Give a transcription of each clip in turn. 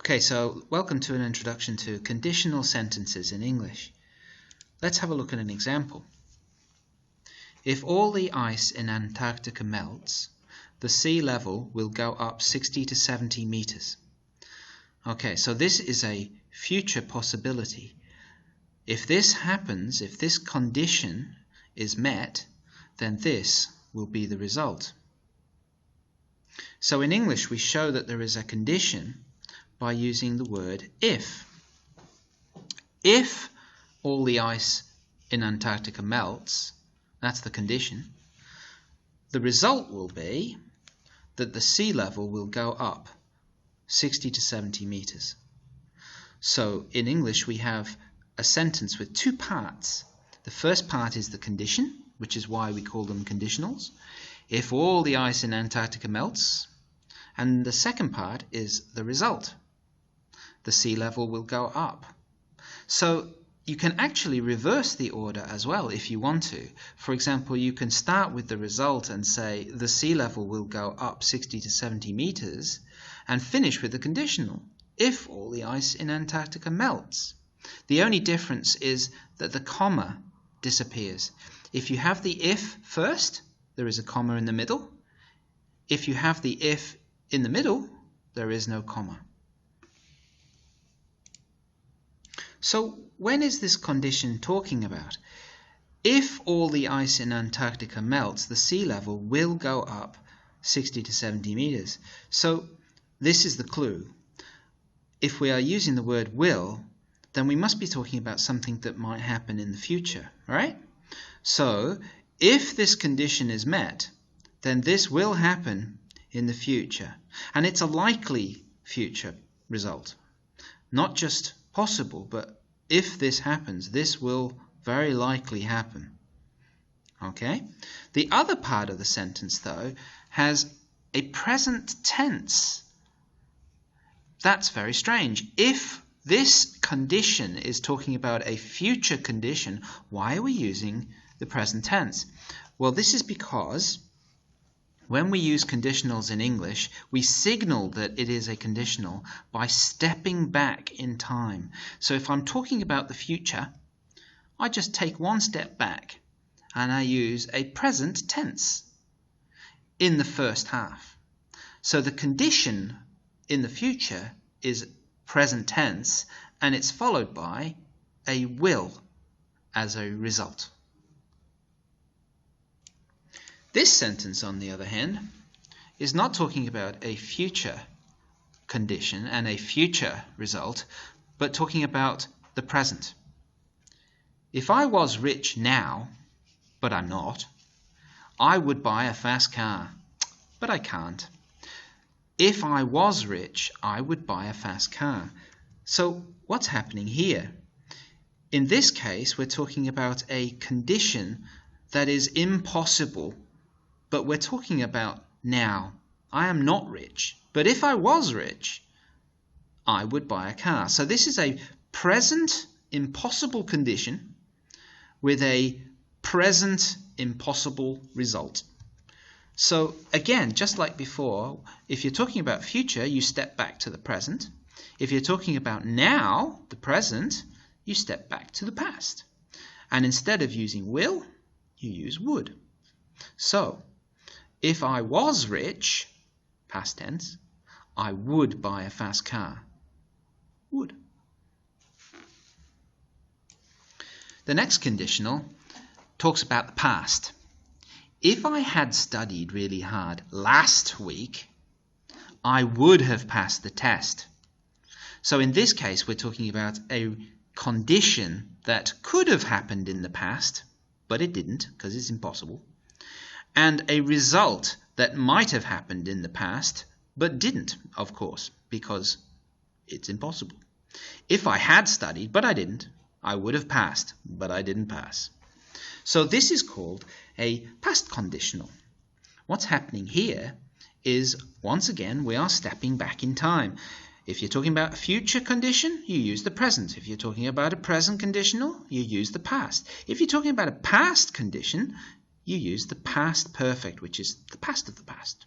Okay, so welcome to an introduction to conditional sentences in English. Let's have a look at an example. If all the ice in Antarctica melts, the sea level will go up 60 to 70 meters. Okay, so this is a future possibility. If this happens, if this condition is met, then this will be the result. So in English we show that there is a condition by using the word if. If all the ice in Antarctica melts, that's the condition, the result will be that the sea level will go up 60 to 70 meters. So in English we have a sentence with two parts. The first part is the condition, which is why we call them conditionals. If all the ice in Antarctica melts. And the second part is the result. The sea level will go up. So you can actually reverse the order as well if you want to. For example, you can start with the result and say the sea level will go up 60 to 70 meters and finish with the conditional, if all the ice in Antarctica melts. The only difference is that the comma disappears. If you have the if first, there is a comma in the middle. If you have the if in the middle, there is no comma. So when is this condition talking about? If all the ice in Antarctica melts, the sea level will go up 60 to 70 meters. So this is the clue. If we are using the word will, then we must be talking about something that might happen in the future, right? So if this condition is met, then this will happen in the future. And it's a likely future result. Not just possible, but if this happens, this will very likely happen. Okay? The other part of the sentence, though, has a present tense. That's very strange. If this condition is talking about a future condition, why are we using the present tense? Well, this is because when we use conditionals in English, we signal that it is a conditional by stepping back in time. So if I'm talking about the future, I just take one step back and I use a present tense in the first half. So the condition in the future is present tense and it's followed by a will as a result. This sentence, on the other hand, is not talking about a future condition and a future result, but talking about the present. If I was rich now, but I'm not, I would buy a fast car, but I can't. If I was rich, I would buy a fast car. So what's happening here? In this case, we're talking about a condition that is impossible. But we're talking about now. I am not rich. But if I was rich, I would buy a car. So this is a present impossible condition with a present impossible result. So again, just like before, if you're talking about future, you step back to the present. If you're talking about now, the present, you step back to the past. And instead of using will, you use would. So if I was rich, past tense, I would buy a fast car. Would. The next conditional talks about the past. If I had studied really hard last week, I would have passed the test. So in this case, we're talking about a condition that could have happened in the past, but it didn't because it's impossible. And a result that might have happened in the past, but didn't, of course, because it's impossible. If I had studied, but I didn't, I would have passed, but I didn't pass. So this is called a past conditional. What's happening here is, once again, we are stepping back in time. If you're talking about a future condition, you use the present. If you're talking about a present conditional, you use the past. If you're talking about a past condition, you use the past perfect, which is the past of the past.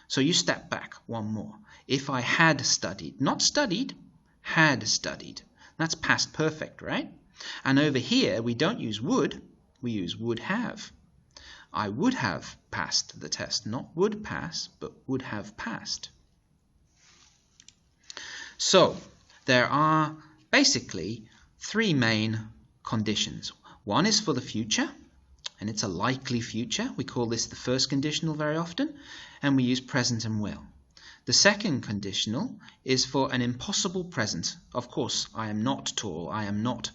So you step back one more. If I had studied, not studied, had studied. That's past perfect, right? And over here, we don't use would, we use would have. I would have passed the test, not would pass, but would have passed. So there are basically three main conditions. One is for the future, and it's a likely future. We call this the first conditional very often, and we use present and will. The second conditional is for an impossible present. Of course, I am not tall, I am not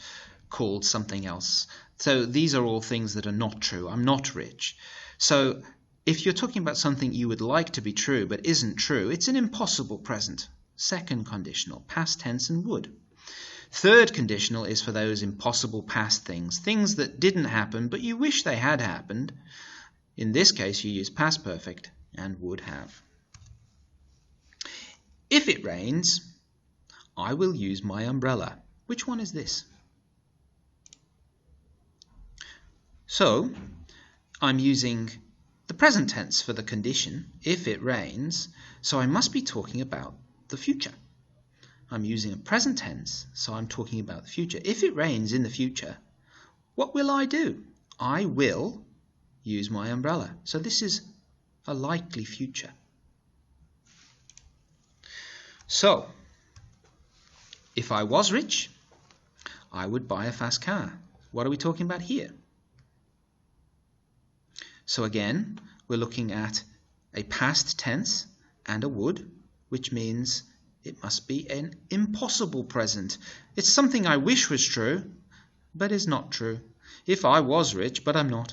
called something else. So these are all things that are not true. I'm not rich. So if you're talking about something you would like to be true but isn't true, it's an impossible present. Second conditional, past tense and would. Third conditional is for those impossible past things, things that didn't happen but you wish they had happened. In this case, you use past perfect and would have. If it rains, I will use my umbrella. Which one is this? So, I'm using the present tense for the condition, if it rains, so I must be talking about the future. I'm using a present tense, so I'm talking about the future. If it rains in the future, what will I do? I will use my umbrella. So this is a likely future. So, if I was rich, I would buy a fast car. What are we talking about here? So again, we're looking at a past tense and a would, which means it must be an impossible present. It's something I wish was true, but is not true. If I was rich, but I'm not,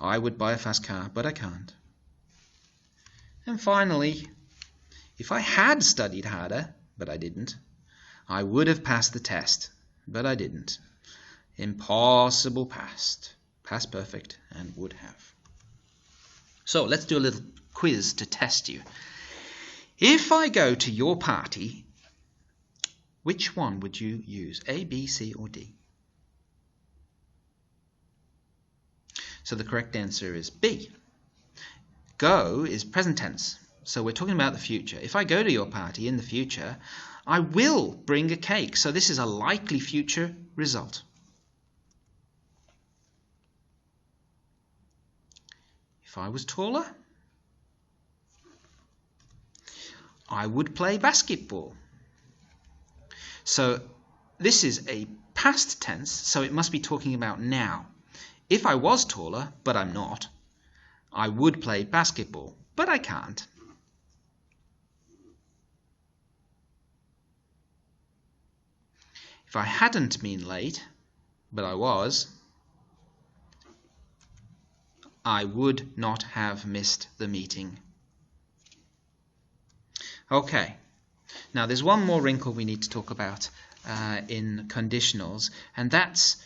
I would buy a fast car, but I can't. And finally, if I had studied harder, but I didn't, I would have passed the test, but I didn't. Impossible past, past perfect, and would have. So let's do a little quiz to test you. If I go to your party, which one would you use? A, B, C, or D? So the correct answer is B. Go is present tense. So we're talking about the future. If I go to your party in the future, I will bring a cake. So this is a likely future result. If I was taller, I would play basketball. So this is a past tense, so it must be talking about now. If I was taller, but I'm not, I would play basketball, but I can't. If I hadn't been late, but I was, I would not have missed the meeting. Okay, now there's one more wrinkle we need to talk about in conditionals, and that's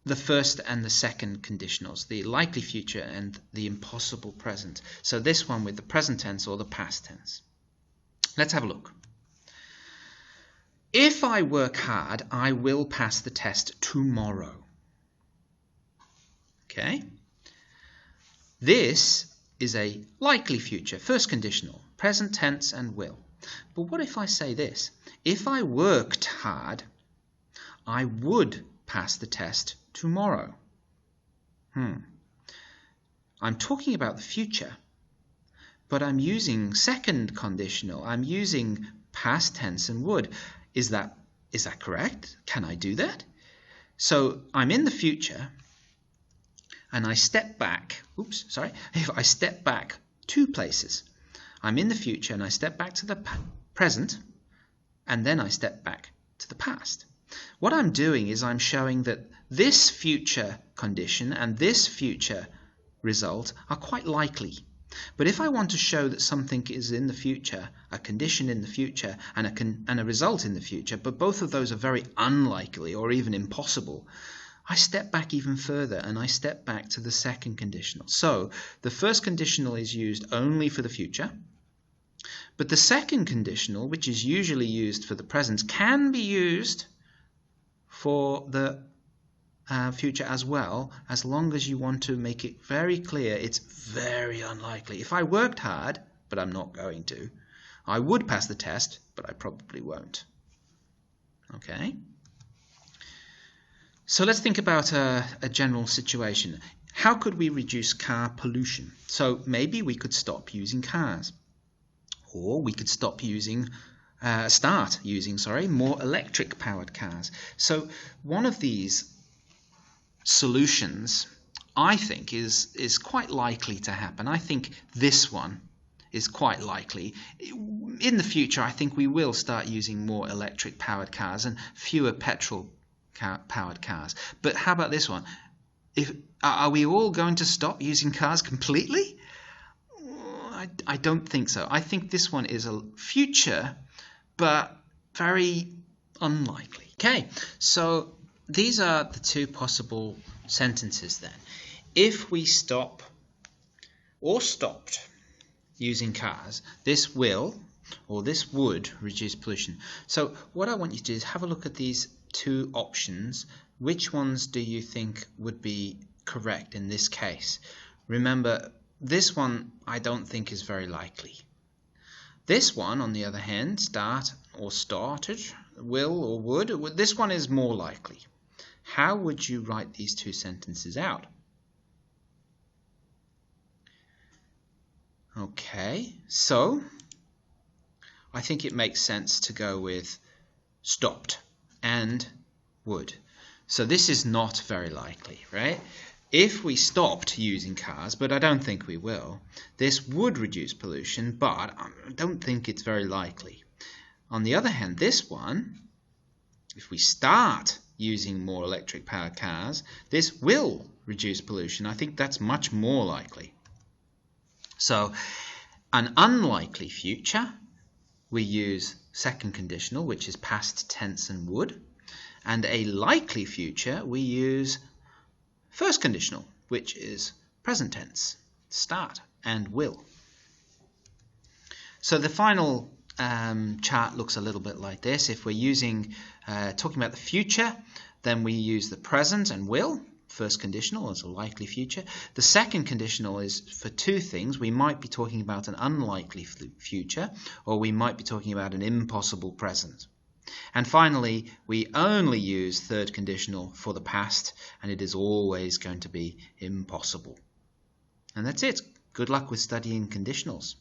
the first and the second conditionals, the likely future and the impossible present. So this one with the present tense or the past tense. Let's have a look. If I work hard, I will pass the test tomorrow. Okay? This is a likely future, first conditional, present tense and will. But what if I say this? If I worked hard, I would pass the test tomorrow. I'm talking about the future, but I'm using second conditional. I'm using past tense and would. Is that correct? Can I do that? So I'm in the future, and I step back. If I step back 2 places, I'm in the future and I step back to the present, and then I step back to the past. What I'm doing is I'm showing that this future condition and this future result are quite likely. But if I want to show that something is in the future, a condition in the future, and a result in the future, but both of those are very unlikely or even impossible, I step back even further and I step back to the second conditional. So the first conditional is used only for the future, but the second conditional, which is usually used for the present, can be used for the future as well, as long as you want to make it very clear it's very unlikely. If I worked hard, but I'm not going to. I would pass the test, but I probably won't. Okay? So let's think about a general situation. How could we reduce car pollution? So maybe we could stop using cars. Or we could start using more electric powered cars. So one of these solutions, I think, is quite likely to happen. I think this one is quite likely. In the future, I think we will start using more electric powered cars and fewer petrol powered cars. But how about this one? Are we all going to stop using cars completely? I don't think so. I think this one is a future, but very unlikely. Okay, so these are the two possible sentences then. If we stop or stopped using cars, this will or this would reduce pollution. So what I want you to do is have a look at these two options. Which ones do you think would be correct in this case? Remember, this one I don't think is very likely. This one, on the other hand, start or started, will or would, this one is more likely. How would you write these two sentences out? Okay, so I think it makes sense to go with stopped and would. So this is not very likely, right? If we stopped using cars, but I don't think we will, this would reduce pollution, but I don't think it's very likely. On the other hand, this one, if we start using more electric powered cars, this will reduce pollution. I think that's much more likely. So an unlikely future, we use second conditional, which is past tense and would. And a likely future, we use first conditional, which is present tense, start, and will. So the final chart looks a little bit like this. If we're using talking about the future, then we use the present and will. First conditional is a likely future. The second conditional is for two things. We might be talking about an unlikely future, or we might be talking about an impossible present. And finally, we only use third conditional for the past, and it is always going to be impossible. And that's it. Good luck with studying conditionals.